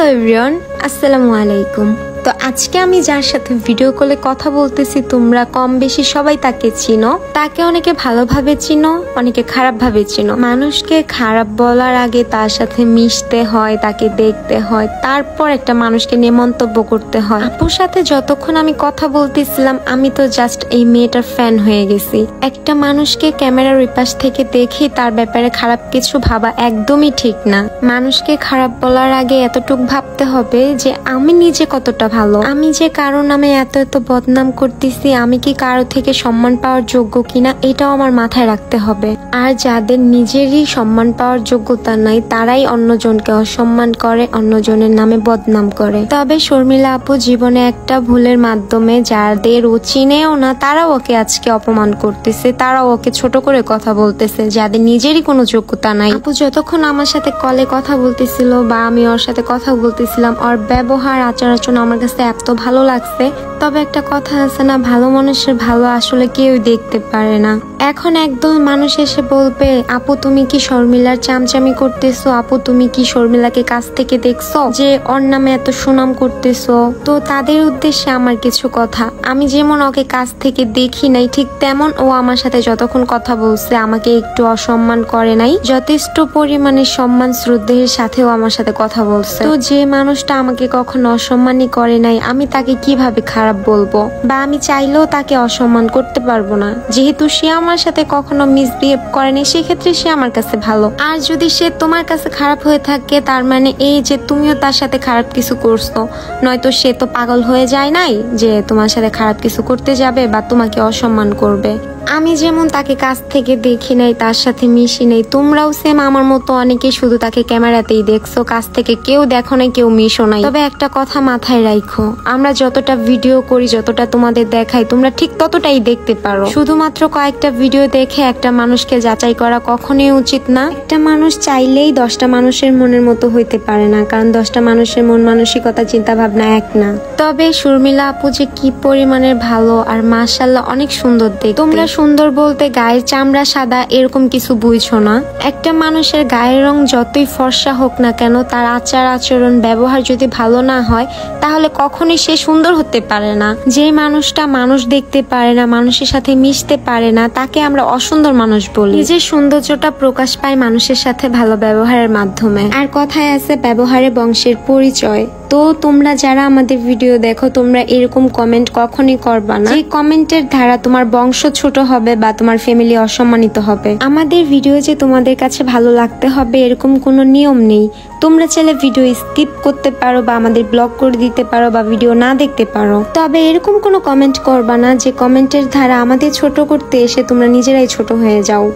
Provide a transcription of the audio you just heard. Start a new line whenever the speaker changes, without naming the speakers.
Hello everyone, আসসালামু আলাইকুম। তো আজকে আমি যার সাথে ভিডিও কলে কথা বলতেছি তোমরা কম বেশি সবাই তাকে চিনো। তাকে অনেকে ভালোভাবে চিনো, অনেকে খারাপভাবে চিনো। মানুষকে খারাপ বলার আগে তার সাথে মিশতে হয়, তাকে দেখতে হয়, তারপর একটা মানুষকে নিয়ে মন্তব্য করতে হয়। আপুর সাথে যতক্ষণ আমি কথা বলতেছিলাম আমি তো জাস্ট এই মেয়েটার ফ্যান হয়ে গেছি। একটা মানুষকে ক্যামেরার ওই পাশ থেকে দেখে তার ব্যাপারে খারাপ কিছু ভাবা একদমই ঠিক না। মানুষকে খারাপ বলার আগে এতটুকু ভাবতে হবে যে আমি নিজে কতটা ভালো, আমি যে কারো নামে এত এত বদনাম করতেছি, আমি কি কারো থেকে সম্মান পাওয়ার যোগ্য কিনা এটাও আমার মাথায় রাখতে হবে। আর যাদের নিজেরই সম্মান পাওয়ার যোগ্যতা নাই তারাই অন্যজনকে অসম্মান করে, অন্যজনের নামে বদনাম করে। তবে শর্মিলা আপু জীবনে একটা ভুলের মাধ্যমে যাদের ও চিনেও না তারাও ওকে আজকে অপমান করতেছে, তারাও ওকে ছোট করে কথা বলতেছে, যাদের নিজেরই কোনো যোগ্যতা নাই। আপু যতক্ষণ আমার সাথে কলে কথা বলতেছিল বা আমি ওর সাথে কথা বলতেছিলাম, ওর ব্যবহার আচার আচরণ আমার কাছে এত ভালো লাগছে। তবে একটা কথা আছে না, ভালো মানুষের ভালো আসলে কেউ দেখতে পারে না। এখন একদল মানুষ এসে বলবে আপু তুমি কি শর্মিলার চামচামি করতেছো, আপু তুমি কি শর্মিলাকে কাছ থেকে দেখছো যে ওর নামে এত সুনাম করতেছো। তো তাদের উদ্দেশ্যে আমার কিছু কথা, আমি যেমন ওকে কাছ থেকে দেখি নাই ঠিক তেমন ও আমার সাথে যতক্ষণ কথা বলছে আমাকে একটু অসম্মান করে নাই, যথেষ্ট পরিমাণে সম্মান শ্রদ্ধের সাথেও আমার সাথে কথা বলছে। তো যে মানুষটা আমাকে কখনো অসম্মানই করে নাই আমি তাকে কিভাবে খারাপ বলবো, বা আমি চাইলেও তাকে অসম্মান করতে পারবো না। যেহেতু সে আমার সাথে কখনো মিসবিহেভ করেনি সেক্ষেত্রে সে আমার কাছে ভালো। আর যদি সে তোমার কাছে খারাপ হয়ে থাকে তার মানে এই যে তুমিও তার সাথে খারাপ কিছু করছো, নয়তো সে তো পাগল হয়ে যায় নাই যে তোমার সাথে খারাপ কিছু করতে যাবে বা তোমাকে অসম্মান করবে। আমি যেমন তাকে কাছ থেকে দেখি নাই, তার সাথে মিশি নাই, তোমরাও সেম আমার মতো অনেকে শুধু তাকে ক্যামেরাতেই দেখছো, কাছ থেকে কেউ দেখো নাই, কেউ মিশো নাই। তবে একটা কথা মাথায় রাখো, আমরা যতটা ভিডিও করি, যতটা তোমাদের দেখাই তোমরা ঠিক ততটাই দেখতে পারো। শুধুমাত্র কয়েকটা ভিডিও দেখে একটা মানুষকে যাচাই করা কখনোই উচিত না। একটা মানুষ চাইলেই 10টা মানুষের মনের মতো হইতে পারে না, কারণ 10টা মানুষের মন মানসিকতা চিন্তা ভাবনা এক না। তবে শর্মিলা আপু যে কি পরিমাণের ভালো আর মাশাআল্লাহ অনেক সুন্দর দেখতে। তোমরা সুন্দর বলতে গায়ের চামড়া সাদা এরকম কিছু বুঝছো না। একটা মানুষের গায়ের রং যতই ফর্সা হোক না কেন, তার আচার আচরণ ব্যবহার যদি ভালো না হয় তাহলে কখনোই সে সুন্দর হতে পারে না। যে মানুষটা মানুষ দেখতে পারে না, মানুষের সাথে মিশতে পারে না, তাকে আমরা অসুন্দর মানুষ বলি। নিজের সৌন্দর্যটা প্রকাশ পায় মানুষের সাথে ভালো ব্যবহারের মাধ্যমে। আর কথায় আছে ব্যবহারে বংশের পরিচয়। তো তোমরা যারা আমাদের ভিডিও দেখো তোমরা এরকম কমেন্ট কখনই করবা না যে কমেন্টের ধারা তোমার বংশ ছোট হবে বা তোমার ফ্যামিলি অসম্মানিত হবে। আমাদের ভিডিও যে তোমাদের কাছে ভালো লাগতে হবে এরকম কোনো নিয়ম নেই। তোমরা চাইলে ভিডিও স্কিপ করতে পারো বা আমাদের ব্লক করে দিতে পারো বা ভিডিও না দেখতে পারো। তবে এরকম কোনো কমেন্ট করবা না যে কমেন্টের ধারা আমাদের ছোট করতে এসে তোমরা নিজেরাই ছোট হয়ে যাও।